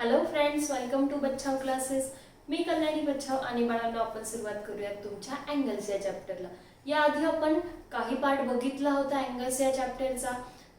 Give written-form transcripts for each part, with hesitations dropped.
Hello friends, welcome to Bachhav classes. मी कल्याणी बच्छाव आणि बाळांनो आपण सुरुवात करूयात तुमच्या अँगल्स या चॅप्टरला. याआधी आपण काही पार्ट बघितला होता अँगल्स या चॅप्टरचा.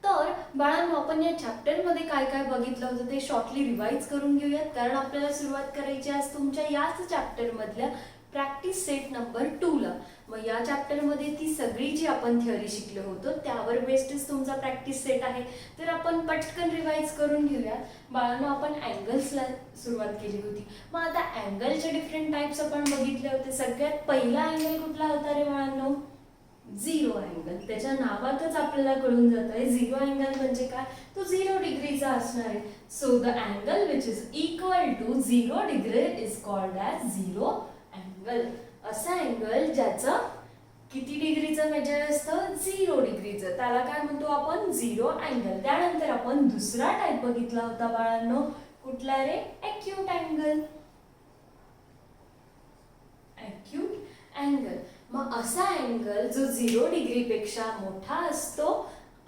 तर बाळांनो आपण या चॅप्टरमध्ये काय काय बघितलं होतं ते शॉर्टली रिवाइज करून घेऊयात, कारण आपल्याला सुरुवात करायची आज तुमच्या याच चॅप्टरमधल्या प्रॅक्टिस सेट नंबर 2 ला. मग या चॅप्टरमध्ये ती सगळी जी आपण थिअरी शिकलो होतो त्यावर बेस्डच तुमचा प्रॅक्टिस सेट आहे. तर आपण पटकन रिवाइज करून घेऊया. बाळांनो आपण अँगल्सला सुरुवात केली होती. मग आता अँगलचे डिफरंट टाइप्स आपण बघितले होते. सगळ्यात पहिला अँगल कुठला होता रे बाळांनो? Zero angle. त्याच्या नावातच आपल्याला कळून जात आहे झिरो अँगल म्हणजे काय, तो 0 डिग्रीचा असणार आहे. So the angle which is equal to 0 degree is called as zero angle. असा अँगल ज्याचं किती डिग्रीचं मेजर असतं? 0 डिग्रीचं, त्याला काय म्हणतो आपण? Zero angle. त्यानंतर आपण दुसरा टाइप बघितला होता बाळांनो, कुठला रे? Acute angle. ॲक्यूट अँगल मग असा अँगल जो 0 डिग्रीपेक्षा मोठा असतो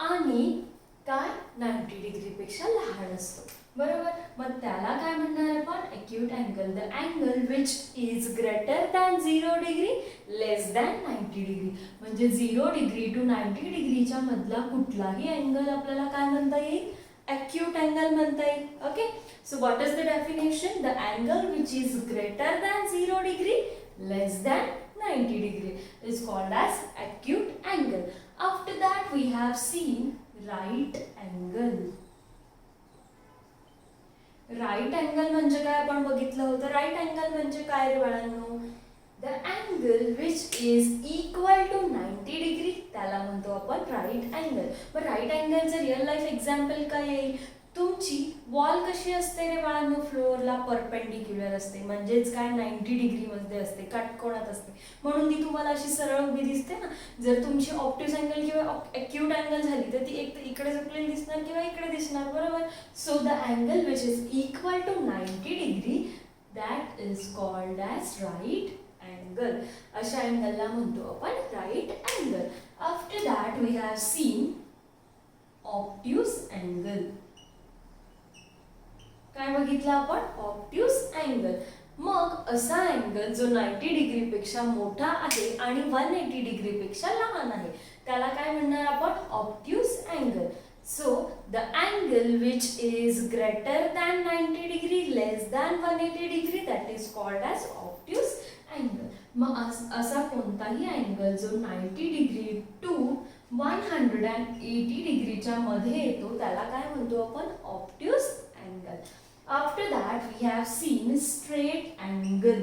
आणि काय 90 डिग्रीपेक्षा लहान असतो, बरोबर. मग त्याला काय म्हणणार आपण? Acute angle. The angle which is greater than 0 degree less than 90 degree. म्हणजे 0 डिग्री टू 90 डिग्रीच्या मधला कुठलाही अँगल आपल्याला काय म्हणता येईल? ॲक्यूट अँगल म्हणता येईल. Okay, so what is the definition? The angle which is greater than 0 degree less than 90 degree is called as acute angle. After that we have seen right angle. Right angle म्हणजे काय आपण बघितलं होतं. Right angle म्हणजे काय रे बाळांनो? The angle which is equal to 90 degree त्याला म्हणतो आपण राईट अँगल. मग राईट अँगलचं रिअल लाईफ एक्झाम्पल काय येईल? तुमची वॉल कशी असते रे बाळांनो? फ्लोअरला परपेंडिक्युलर असते, म्हणजेच काय 90 डिग्रीमध्ये असते, काटकोनात असते, म्हणून ती तुम्हाला अशी सरळ उभी दिसते ना. जर तुमची ऑब्ट्यूस अँगल किंवा ॲक्यूट अँगल झाली तर ती एक इकडे झुकलेली दिसणार किंवा इकडे दिसणार, बरोबर. So the angle which is equal to 90 degree that is called as right angle. अशा अँगलला म्हणतो आपण right angle. After that we have seen obtuse angle. काय बघितलं आपण? Obtuse angle. मग असा अँगल जो 90 डिग्रीपेक्षा मोठा आहे आणि 180 डिग्रीपेक्षा लहान आहे त्याला काय म्हणणार आपण? Obtuse angle. So the angle which is greater than 90 degree less than 180 degree that is called as obtuse angle. मग असा कोणताही अँगल जो 90 डिग्री टू 180 डिग्रीच्या मध्ये येतो त्याला काय म्हणतो आपण? Obtuse angle. After that we have seen straight angle.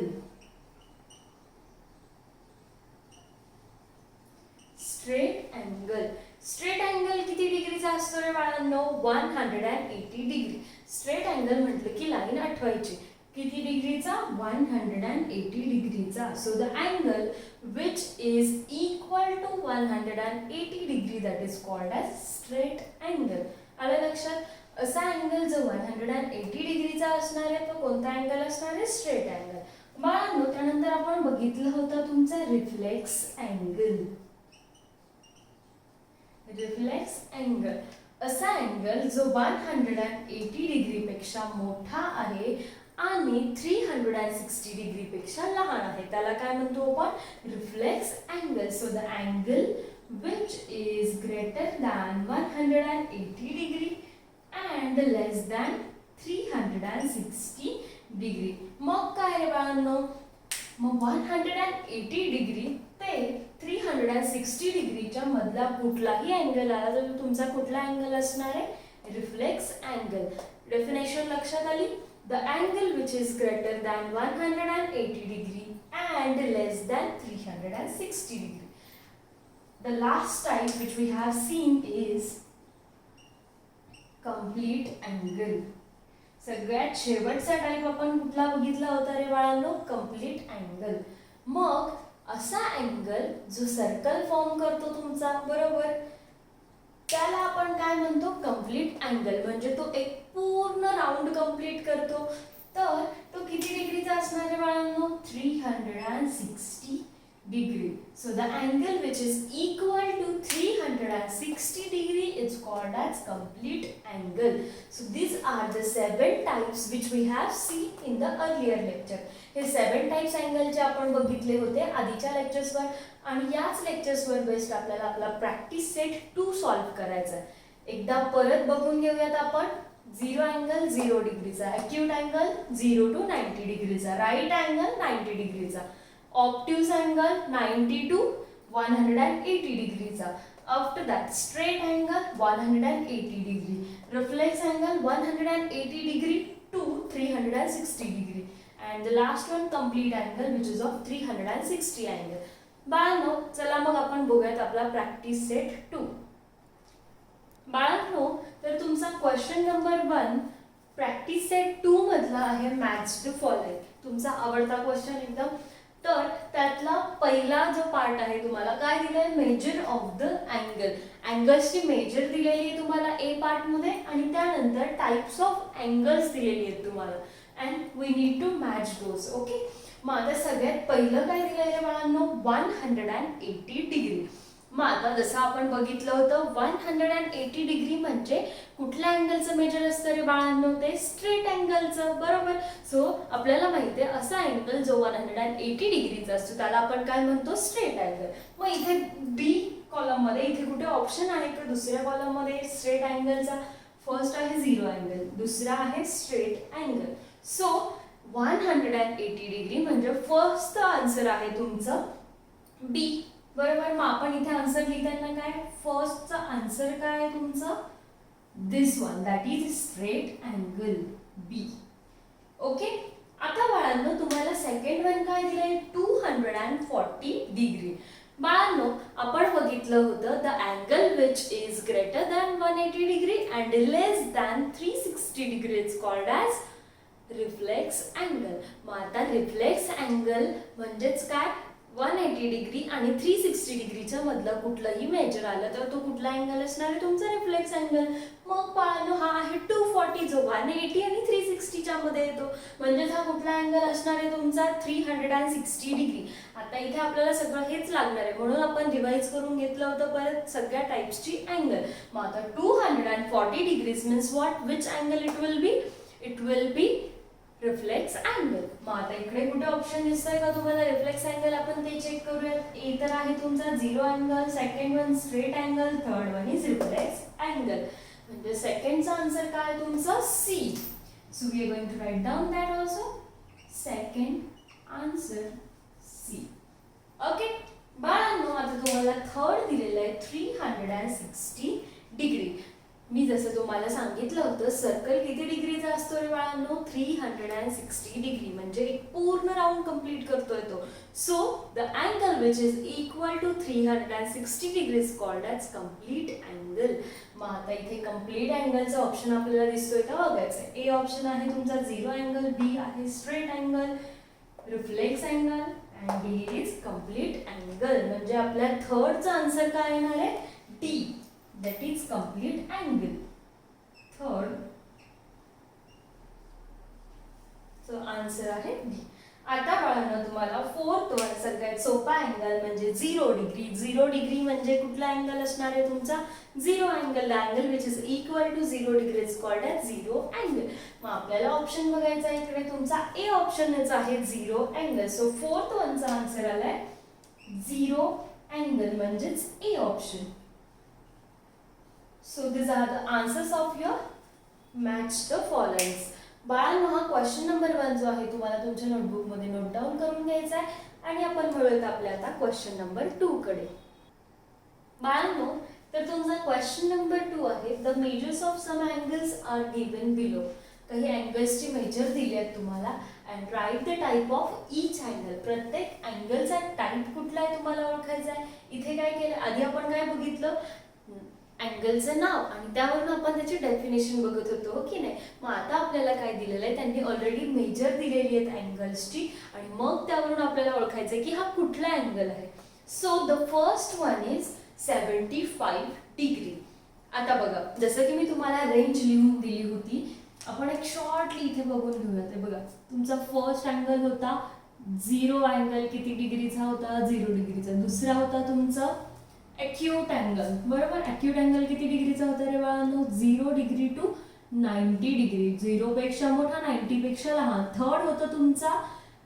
Straight angle. Straight angle किती डिग्रीचा असतो रे बाळांनो? 180 डिग्री. स्ट्रेट अँगल म्हटलं की लाईन आठवायची. किती डिग्रीचा? 180 डिग्रीचा. So the angle which is equal to 180 degree that is called as straight angle. आलं लक्षात? असा अँगल जो 180 डिग्रीचा असणार आहे तो कोणता अँगल असणार आहे? Straight angle. बाळांनो त्यानंतर आपण बघितलं होतं तुमचा रिफ्लेक्स अँगल. रिफ्लेक्स अँगल असा अँगल जो 180 डिग्रीपेक्षा मोठा आहे आणि 360 डिग्रीपेक्षा लहान आहे त्याला काय म्हणतो आपण? Reflex angle. So the angle which is greater than 180 degree and less than 360 degree. मग काय रे बाळांनो? मग 180 डिग्री ते 360 डिग्रीच्या मधला कुठलाही अँगल आला तर तुमचा कुठला अँगल असणार आहे? Reflex angle. डेफिनेशन लक्षात आली? The angle which is greater than 180 degree and less than 360 degree. The last type which we have seen is complete angle. सगळ्यात शेवटचा टाइप आपण कुठला बघितला होता रे बाळांनो? Complete angle. मग असा अँगल जो सर्कल फॉर्म करतो तुमचा, बरोबर, त्याला आपण काय म्हणतो? Complete angle. म्हणजे तो एक पूर्ण राऊंड कंप्लीट करतो. तर तो किती डिग्रीचा असणार आहे बाळांनो? 360 degree. So the angle which is equal to 360 degree is called as complete angle. So these are the 7 types which we have seen in the earlier lecture. हे 7 types angle चे आपण बघितले होते आधीच्या लेक्चर्स वर आणि याच लेक्चर्स वर बेस्ड आपल्याला आपला प्रॅक्टिस सेट 2 सॉल्व्ह करायचा आहे. एकदा परत बघून घेऊयात आपण. 0 अँगल 0 डिग्रीचा, acute अँगल 0 to 90 डिग्रीचा, राईट अँगल 90 डिग्रीचा, ऑब्ट्यूज अँगल 90 to 180 डिग्रीचा, after that straight angle 180 degree, reflex angle 180 degree to 360 degree, and the last one complete angle which is of 360 angle. बाळांनो चला मग आपण बघूयात आपला प्रॅक्टिस सेट 2. बाळांनो तर तुमचा क्वेश्चन नंबर 1 प्रॅक्टिस सेट 2 मधला आहे मॅच द फॉलोइंग. तुमचा आवडता क्वेश्चन एकदम. तर त्यातला पहिला जो पार्ट आहे तुम्हाला काय दिलाय, मेजर ऑफ द अँगल. अँगल्सची मेजर दिलेली आहे तुम्हाला ए पार्ट मध्ये आणि त्यानंतर टाइप्स ऑफ अँगल्स दिलेली आहेत तुम्हाला and we need to match those. Okay, मग आता सगळ्यात पहिलं काय दिलेलं आहे बाळांनो, 180 डिग्री. मग आता जसं आपण बघितलं होतं 180 डिग्री म्हणजे कुठल्या अँगलचं मेजर असतं रे बाळांनो, ते स्ट्रेट अँगलचं, बरोबर. सो आपल्याला माहिती आहे असा अँगल जो 180 डिग्रीचा असतो त्याला आपण काय म्हणतो, स्ट्रेट अँगल. मग इथे बी कॉलम मध्ये इथे कुठे ऑप्शन आहे का दुसऱ्या कॉलम मध्ये स्ट्रेट अँगलचा? फर्स्ट आहे 0 अँगल, दुसरा आहे स्ट्रेट अँगल. सो 180 डिग्री म्हणजे फर्स्ट आन्सर आहे तुमचं बी, बरोबर. मग आपण इथे आन्सर लिहिताना काय, फर्स्टचा आन्सर काय आहे तुमचं, this one, that is straight angle B. Okay, आता बाळांनो तुम्हाला सेकंड वन काय दिलंय, 240 डिग्री. बाळांनो आपण बघितलं होतं the angle which is greater than 180 degree and less than 360 degree is called as reflex angle. मग आता रिफ्लेक्स अँगल म्हणजेच काय, 180 डिग्री आणि 360 डिग्रीच्या मधलं कुठलंही मेजर आलं तर तो कुठला अँगल असणार आहे, तुमचा रिफ्लेक्स अँगल. मग बाळांनो हा आहे 240 जो 180 आणि 360 च्या मध्ये येतो, म्हणजे हा कुठला अँगल असणार आहे तुमचा 360 डिग्री. आता इथे आपल्याला सगळं हेच लागणार आहे म्हणून आपण रिवाइज करून घेतलं होतं परत सगळ्या टाइप्सची अँगल. मग आता 240 degrees means what, which angle it will be, it will be reflex angle. मग आता इकडे कुठे ऑप्शन दिसतंय का तुम्हाला रिफ्लेक्स अँगल, आपण ते चेक करूयात. ए तर आहे तुमचा 0 angle, second one straight angle, third one is reflex angle. म्हणजे सेकंडचा आन्सर काय तुमचा C. So we are going to write down that also. Second answer C. Okay बाळांनो आता तुम्हाला थर्ड दिलेलं आहे 360 डिग्री. मी जसं तुम्हाला सांगितलं होतं सर्कल किती डिग्रीचा असतो रे बाळांनो, 360 डिग्री म्हणजे एक पूर्ण राउंड कंप्लीट करतोय तो. So the angle which is equal to 360 degree is called as complete angle. मग आता इथे कम्प्लीट अँगलचा ऑप्शन आपल्याला दिसतोय का बघायचं. ए ऑप्शन आहे तुमचा 0 अँगल, बी आहे straight angle, reflex angle and D is complete angle. म्हणजे आपल्या थर्डचा आन्सर काय येणार आहे, D, that is complete angle. Third, so answer आहे B. आता बाळांनो तुम्हाला फोर्थ वन सगळ्यात सोपा अँगल म्हणजे 0 डिग्री. 0 डिग्री म्हणजे कुठला अँगल असणार आहे तुमचा, 0 angle. The angle which is equal to 0 degree is called as 0 angle. मग आपल्याला ऑप्शन बघायचा आहे इकडे तुमचा ए ऑप्शनच आहे 0 अँगल. सो फोर्थ वनचा आन्सर आलाय 0 अँगल म्हणजेच A option. So these are the answers of your match the followings. बाळांनो हा क्वेश्चन नंबर 1 जो आहे तुम्हाला तुमच्या नोटबुक मध्ये नोट डाऊन करून घ्यायचा आहे आणि आपण वळूयात आपल्या आता क्वेश्चन नंबर 2 कडे. बाळांनो तर तुमचा क्वेश्चन नंबर 2 आहे the measures of some angles are given below. काही अँगल्सची मेजर दिली आहेत तुम्हाला and write the type of each angle. प्रत्येक अँगलचा टाइप कुठला आहे तुम्हाला ओळखायचा आहे. इथे काय केलं, आधी आपण काय बघितलं, अँगलचं नाव आणि त्यावरून आपण त्याची डेफिनेशन बघत होतो, हो की नाही. मग आता आपल्याला काय दिलेलं आहे, त्यांनी ऑलरेडी मेजर दिलेली आहेत अँगल्सची आणि मग त्यावरून आपल्याला ओळखायचं आहे की हा कुठला अँगल आहे. So the first one is 75 degree. आता बघा जसं की मी तुम्हाला रेंज लिहून दिली होती, आपण एक शॉर्टली इथे बघून घेऊया. ते बघा तुमचा फर्स्ट अँगल होता झिरो अँगल किती डिग्रीचा होता? 0 डिग्रीचा. दुसरा होता तुमचा ॲक्यूट अँगल, बरोबर. ॲक्यूट अँगल किती डिग्रीचा होता रे बाळांनो? 0 डिग्री टू 90 डिग्री. 0 पेक्षा मोठा, 90 पेक्षा लहान. थर्ड होता तुमचा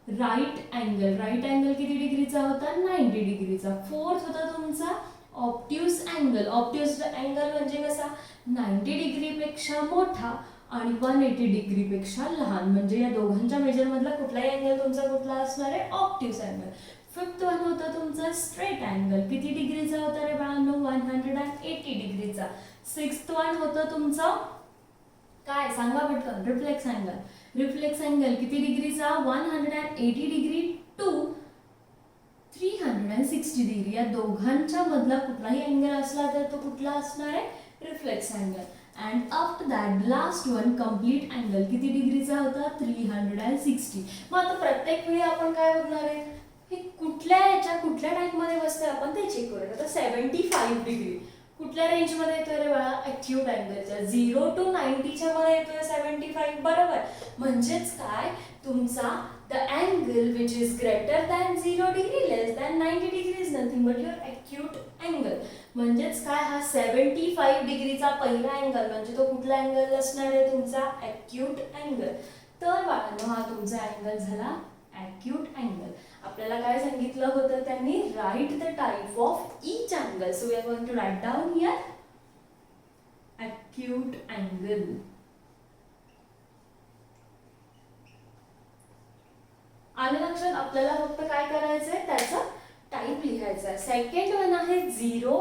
राईट अँगल. राईट अँगल किती डिग्रीचा होता? 90 डिग्रीचा. फोर्थ होता तुमचा ऑब्ट्यूस अँगल. ऑब्ट्यूस अँगल म्हणजे कसा? 90 डिग्रीपेक्षा मोठा आणि 180 डिग्रीपेक्षा लहान. म्हणजे या दोघांच्या मेजरमधला कुठलाही अँगल तुमचा कुठला असणार आहे? Obtuse angle. फिफ्थ वन होता तुमचा स्ट्रेट अँगल. किती डिग्रीचा होता रे बाळांनो? 180 डिग्रीचा. सिक्स्थ वन होतं तुमचं काय? सांगा पटकन. Reflex angle. रिफ्लेक्स अँगल किती डिग्रीचा? 180 डिग्री टू 360 डिग्री. या दोघांच्या मधला कुठलाही अँगल असला तर तो कुठला असणार आहे? Reflex angle. And after that last one complete angle किती डिग्रीचा होता? 360. मग आता प्रत्येक वेळी आपण काय बघणार आहे? हे कुठल्या टाईपमध्ये बसतंय आपण ते चेक करूया. आता 75 डिग्री कुठल्या रेंजमध्ये येतोय रे बाळा? ॲक्यूट अँगलच्या. 0 to 90च्या मध्ये येतोय 75, बरोबर. म्हणजेच काय? तुमचा the angle which is greater than 0 degree less than 90 degree is nothing but your acute angle. म्हणजेच काय? हा 75 डिग्रीचा पहिला अँगल म्हणजे तो कुठला अँगल असणार आहे? तुमचा ॲक्यूट अँगल. तर बाळांनो हा तुमचा अँगल झाला ॲक्यूट अँगल. आपल्याला काय सांगितलं होतं त्यांनी? Write the type of each angle. So we are going to write down here acute angle. आलं लक्षात? आपल्याला फक्त काय करायचंय? त्याचा टाइप लिहायचा आहे. सेकंड वन आहे 0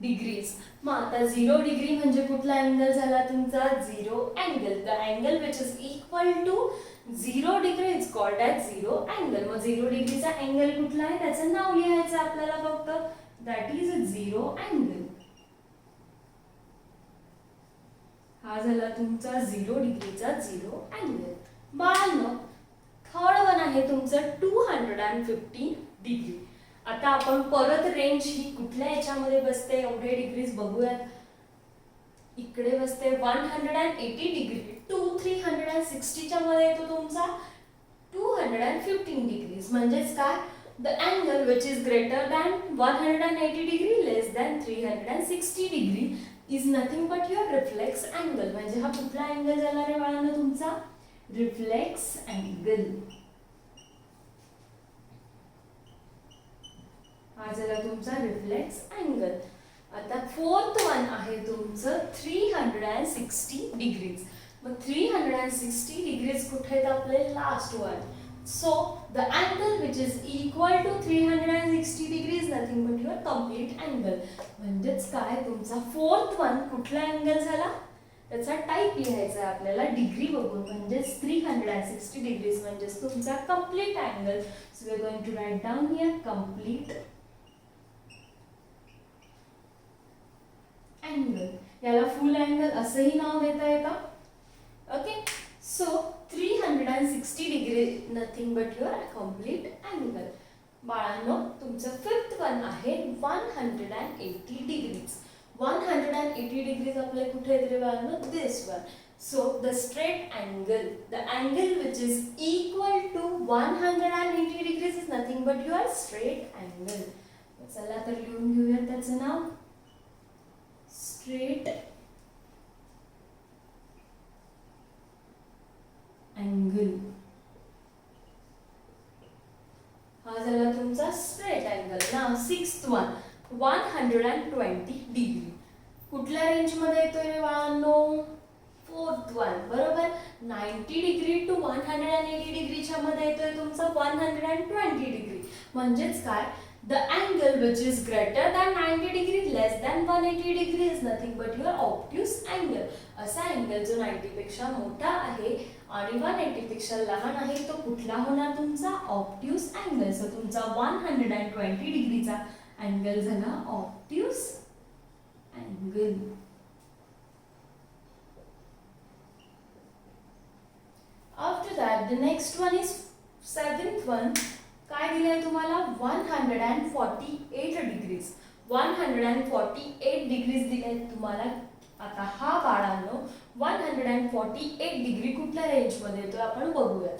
डिग्रीज. मग आता 0 डिग्री म्हणजे कुठला अँगल झाला तुमचा? 0 angle. The angle which is equal to 0 degree is called as 0 angle. मग 0 डिग्रीचा अँगल कुठला आहे? त्याचं नाव लिहायचं आपल्याला फक्त. That is 0 angle. हा झाला तुमचा 0 डिग्रीचा 0 अँगल. बाळांनो थर्ड वन आहे तुमचं 250 डिग्री. आता आपण परत रेंज ही कुठल्या याच्यामध्ये बसते एवढे डिग्रीज बघूयात. इकडे बसते 180 डिग्री टू 360च्या मध्ये येतो तुमचा 215 डिग्रीज. म्हणजेच काय? The angle which is greater than 180 degree less than 360 degree is nothing but your reflex angle. म्हणजे हा कुठला अँगल झाला रे बाळांनो? तुमचा रिफ्लेक्स अँगल. हा झाला तुमचा रिफ्लेक्स अँगल. आता फोर्थ वन आहे तुमचं 360 डिग्रीज. मग 360 डिग्रीज कुठे आहेत आपले? Last one. So the angle which is equal to 360 degree is nothing but your complete angle. म्हणजेच काय? तुमचा फोर्थ वन कुठला अँगल झाला? त्याचा टाइप लिहायचा आहे आपल्याला डिग्री बघून. म्हणजेच 360 डिग्रीज म्हणजेच तुमचा complete angle. So we are going to write down here complete angle. याला फुल अँगल असंही नाव देता येतं. Okay. So 360 degree nothing but your complete angle. बाळांनो तुमचं फिफ्थ वन आहे 180 डिग्रीज. 180 डिग्रीज आपले कुठे येते रे बाळांनो? This one. So the straight angle, the angle which is equal to 180 degrees is nothing but your straight angle. चला तर लिहून घेऊया त्याचं नाव. Straight angle. हा झाला तुमचा स्ट्रेट अँगल. ना सिक्स्थ वन 120 डिग्री. कुठल्या रेंज मध्ये येतोय रे बाळांनो? फोर्थ वन, बरोबर. 90 डिग्री टू 180 डिग्रीच्या मध्ये येतोय तुमचा 120 डिग्री. म्हणजेच काय? The angle which is greater than 90 degree less than 180 degree is nothing but your obtuse angle. असा अँगल जो 90 पेक्षा मोठा आहे आणि 180 पेक्षा लहान आहे तो कुठला होणार? तुमचा ऑब्ट्यूस अँगल. सो तुमचा 120 डिग्रीचा अँगल झाला obtuse angle. After that the next one is seventh one. काय दिलंय तुम्हाला? 148 डिग्रीज. 148 डिग्रीज दिले तुम्हाला. आता हा बाळांनो 148 डिग्री कुठल्या रेंज मध्ये येतो आपण बघूयात.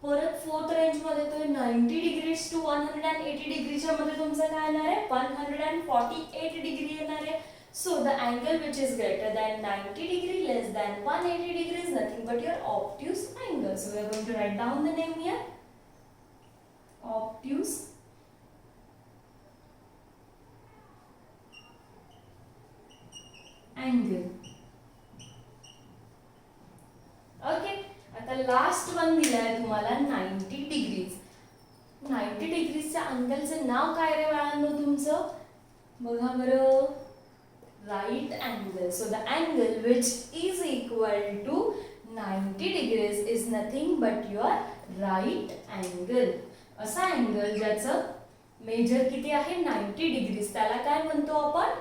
परत फोर्थ रेंज मध्ये येतोय 90 डिग्रीज टू 180 डिग्रीच्या मध्ये तुमचं काय येणार आहे 148 डिग्री येणार आहे. So the angle which is greater than 90 degree less than 180 degree is nothing but your obtuse angle. So we are going to write down the name here. Obtuse angle. Okay. आता last one दिलाय तुम्हाला 90 degrees. 90 डिग्रीजच्या अँगलचं नाव काय रे बाळांनो तुमचं? बघा बरं, right angle. So the angle which is equal to 90 degrees is nothing but your right angle. असा अँगल ज्याचं मेजर किती आहे 90 डिग्रीज त्याला काय म्हणतो आपण?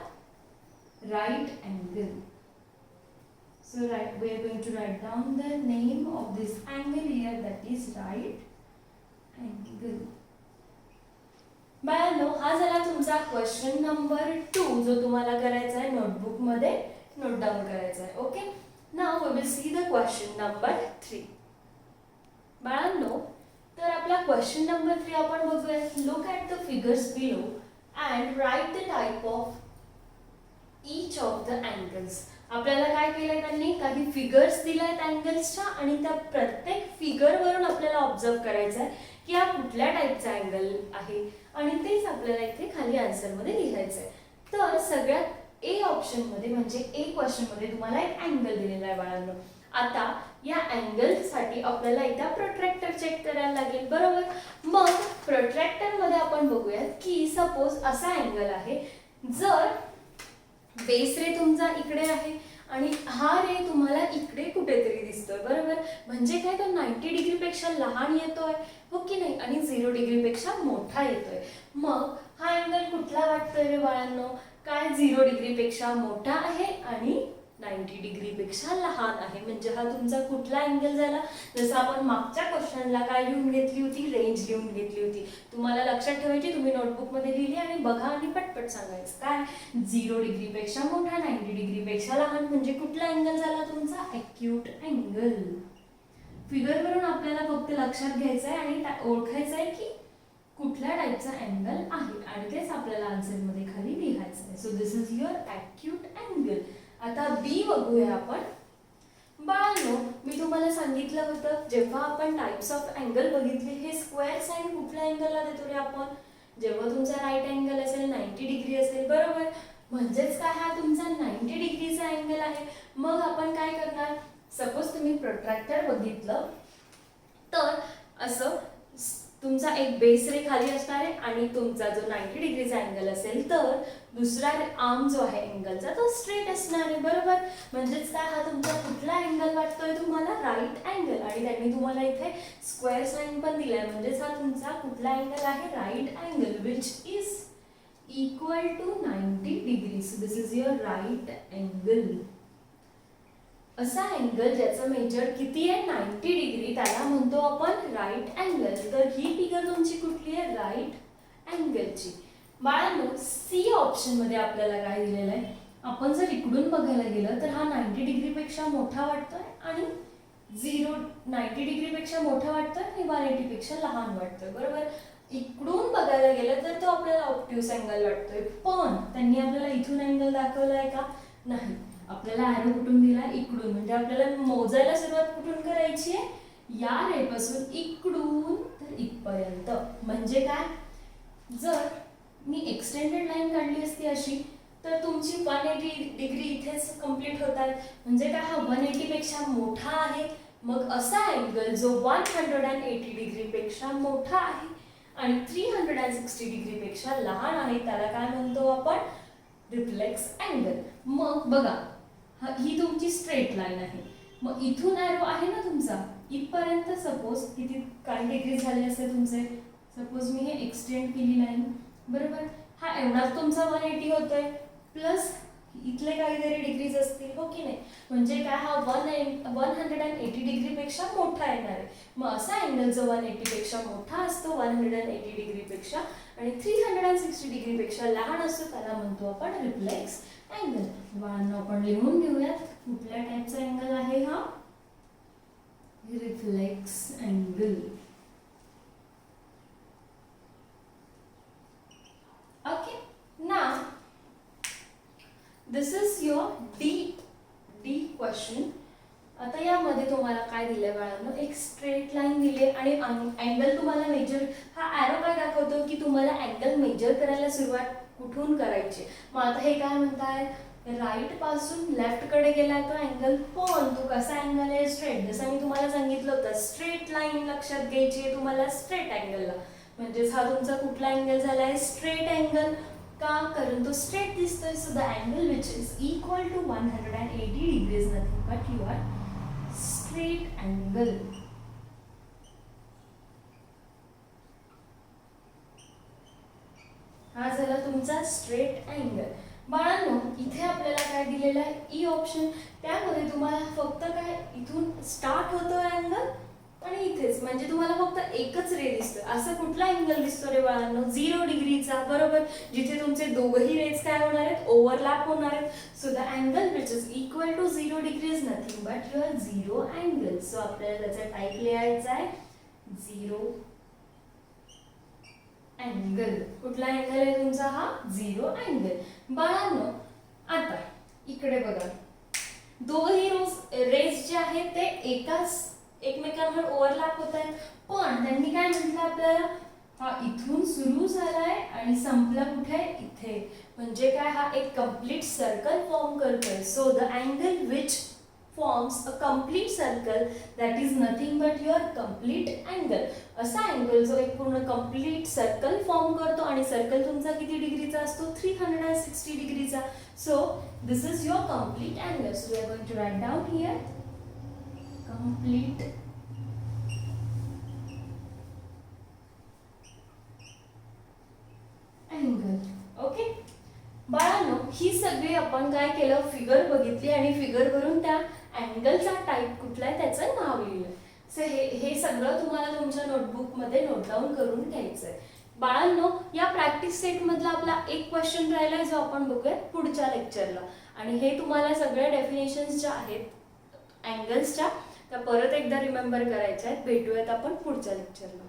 right angle. So right, we are going to write down the name of this angle here, that is right angle. बाळांनो, हा झाला तुमचा क्वेश्चन नंबर 2 जो तुम्हाला करायचा आहे नोटबुक मध्ये नोट डाउन करायचा आहे. Okay, now we will see the question number 3. बाळांनो, तर आपला क्वेश्चन नंबर 3 आपण बघूया. Look at the figures below and write the type of each of the angles. आपल्याला काय केलंय त्यांनी काही फिगर्स दिल्यात अँगल्सच्या आणि त्या प्रत्येक फिगर वरून आपल्याला ऑब्झर्व करायचं आहे की हा कुठल्या टाइपचा अँगल आहे आणि तेच आपल्याला इथे खाली आन्सर मध्ये लिहायचं आहे. तर सगळ्यात ए ऑप्शन मध्ये म्हणजे ए क्वेश्चन मध्ये तुम्हाला एक अँगल दिलेला आहे बाळांनो. आता या अँगल साठी आपल्याला इथे प्रोट्रॅक्टर चेक करायला लागेल, बरोबर. मग प्रोट्रॅक्टर मध्ये आपण बघूया की सपोज असा अँगल आहे. जर बेस रे तुमचा इकडे आहे आणि हा रे तुम्हाला इकडे कुठेतरी दिसतोय, बरोबर. म्हणजे काय, तो 90 डिग्री पेक्षा लहान येतोय, हो की नाही, आणि 0 डिग्री पेक्षा मोठा येतोय. मग हा अँगल कुठला वाटतोय रे बाळांनो? काय 0 डिग्री पेक्षा मोठा आहे आणि 90 डिग्री पेक्षा लहान आहे. म्हणजे हा तुमचा कुठला अँगल झाला? जसं आपण मागच्या क्वेश्चनला काय लिहून घेतली होती? रेंज लिहून घेतली होती. तुम्हाला लक्षात ठेवायची, तुम्ही नोटबुक मध्ये लिहिली आणि बघा आणि पटपट सांगायचं. काय 0 डिग्री पेक्षा मोठा 90 डिग्री पेक्षा लहान म्हणजे कुठला अँगल झाला तुमचा? Acute angle. फिगर वरून आपल्याला फक्त लक्षात घ्यायचं आहे आणि ओळखायचं आहे की कुठल्या टाइपचा अँगल आहे आणि तेच आपल्याला आन्सर मध्ये खाली लिहायचं आहे. So this is your acute angle. आता बी बघूया आपण. बाळांनो, मी तुम्हाला सांगितलं होतं जेव्हा आपण टाइप्स ऑफ अँगल बघितले, हे स्क्वेअर साइन कुठल्या अँगलला देतो रे आपण? जेव्हा तुमचा राईट अँगल असेल 90 डिग्री असेल, बरोबर. म्हणजेच काय, हा तुमचा 90 डिग्रीचा अँगल आहे. मग आपण काय करणार? सपोज तुम्ही प्रोट्रॅक्टर बघितलं तर असं तुमचा एक बेस रे खाली असणार आहे आणि तुमचा जो 90 डिग्रीचा अँगल असेल तर दुसरा आर्म जो आहे अँगलचा तो स्ट्रेट असणार आहे, बरोबर. म्हणजेच काय, हा तुमचा कुठला अँगल वाटतोय तुम्हाला? Right angle. आणि त्यांनी तुम्हाला इथे स्क्वेअर साइन पण दिलाय. म्हणजेच हा तुमचा कुठला अँगल आहे? Right angle which is equal to 90 degree. So this is your right angle. असा अँगल ज्याचं मेजर किती आहे 90 डिग्री त्याला म्हणतो आपण राईट अँगल. तर ही फिगर तुमची कुठली आहे? राईट अँगलची. बाळांनो, सी ऑप्शन मध्ये आपल्याला काय दिलेलं आहे? आपण जर इकडून बघायला गेलं तर हा 90 डिग्री पेक्षा मोठा वाटतोय आणि 90 डिग्री पेक्षा मोठा वाटतोय आणि 180 पेक्षा लहान वाटतोय, बरोबर. इकडून बघायला गेलं तर तो आपल्याला ऑब्ट्यूस अँगल वाटतोय. पण त्यांनी आपल्याला इथून अँगल दाखवलाय का? नाही. आपल्याला ॲरो कुठून दिला? इकडून. म्हणजे आपल्याला मोजायला सुरुवात कुठून करायची आहे? या रेपासून इकडून तर इथपर्यंत. म्हणजे काय, जर मी एक्सटेंडेड लाईन काढली असती अशी तर तुमची 180 डिग्री इथेच कंप्लीट होतात. म्हणजे काय, हा 180 पेक्षा मोठा आहे. मग असा अँगल जो 180 डिग्री पेक्षा मोठा आहे आणि 360 डिग्री पेक्षा लहान आहे त्याला काय म्हणतो आपण? Reflex angle. मग बघा, ही तुमची स्ट्रेट लाईन आहे. मग इथून ॲरो आहे ना तुमचा इथपर्यंत. सपोज किती काही डिग्री झाले असते तुमचे? सपोज मी हे एक्सटेंड केली लाईन, बरोबर. हा एवढाच तुमचा 180 होतोय प्लस इथले काहीतरी डिग्रीज असतील, हो की नाही. म्हणजे काय, हा 180 डिग्री पेक्षा मोठा येणार आहे. मग असा अँगल जो 180 पेक्षा मोठा असतो 180 डिग्री पेक्षा आणि 360 डिग्री पेक्षा लहान असतो त्याला म्हणतो आपण रिफ्लेक्स अँगल. बाळांनो, आपण लिहून घेऊयात कुठल्या टाइपचा अँगल आहे हा? Reflex angle. Your D question. आता यामध्ये तुम्हाला काय दिलंय बाळांनो, एक स्ट्रेट लाईन दिली आणि अँगल तुम्हाला मेजर, हा ॲरो काय दाखवतो की तुम्हाला अँगल मेजर करायला सुरुवात कुठून करायची. मग आता हे काय म्हणताय, राईट पासून लेफ्ट कडे गेलाय तो अँगल, पण तो कसा अँगल आहे, स्ट्रेट. जसं मी तुम्हाला सांगितलं होतं स्ट्रेट लाईन लक्षात घ्यायची आहे तुम्हाला स्ट्रेट अँगलला. म्हणजेच हा तुमचा कुठला अँगल झालाय, स्ट्रेट अँगल. का, कारण तो स्ट्रेट दिसतोय. So the angle which is equal to 180 degrees nothing but your straight angle. हा झाला तुमचा स्ट्रेट अँगल. बाळांनो इथे आपल्याला काय दिलेलं आहे, ई ऑप्शन. त्यामध्ये तुम्हाला फक्त काय इथून स्टार्ट होतोय अँगल आणि इथेच, म्हणजे तुम्हाला फक्त एकच रे दिसतोय. असं कुठला अँगल दिसतो रे बाळांनो, 0 डिग्रीचा. बरोबर, जिथे तुमचे दोघही रेज काय होणार आहेत, ओव्हरलॅप होणार आहेत. So the angle which is equal to 0 degrees nothing but your 0 angle. So आपल्याला त्याचा टाईप लिहायचा आहे 0 अँगल. कुठला अँगल आहे तुमचा, हा 0 अँगल. बाळांनो आता इकडे बघा, दोघही रेज जे आहेत ते एकमेकांवर ओव्हरलॅप होत आहेत, पण त्यांनी काय म्हटलं आपल्याला, हा इथून सुरू झालाय आणि संपला कुठे, इथे. म्हणजे काय, हा एक कंप्लीट सर्कल फॉर्म करतोय. So the angle which forms a complete circle, that is nothing but your complete angle. असा अँगल जो एक पूर्ण कंप्लीट सर्कल फॉर्म करतो आणि सर्कल तुमचा किती डिग्रीचा असतो, 360 डिग्रीचा. So this is your complete angle. So we are going to write down here complete angle. Okay बाळांनो, ही सगळी आपण काय केलं, फिगर बघितली आणि फिगर वरून त्या अँगलचा टाईप कुठला आहे त्याचं नाव लिहिलं. सो हे सगळं तुम्हाला तुमच्या नोटबुकमध्ये नोट डाऊन करून घ्यायचं आहे. बाळांनो या प्रॅक्टिस सेटमधला आपला एक क्वेश्चन राहिला जो आपण बघूया पुढच्या लेक्चरला. आणि हे तुम्हाला सगळ्या डेफिनेशन्स ज्या आहेत अँगल्सच्या त्या परत एकदा रिमेंबर करायच्या आहेत. भेटूयात आपण पुढच्या लेक्चरला.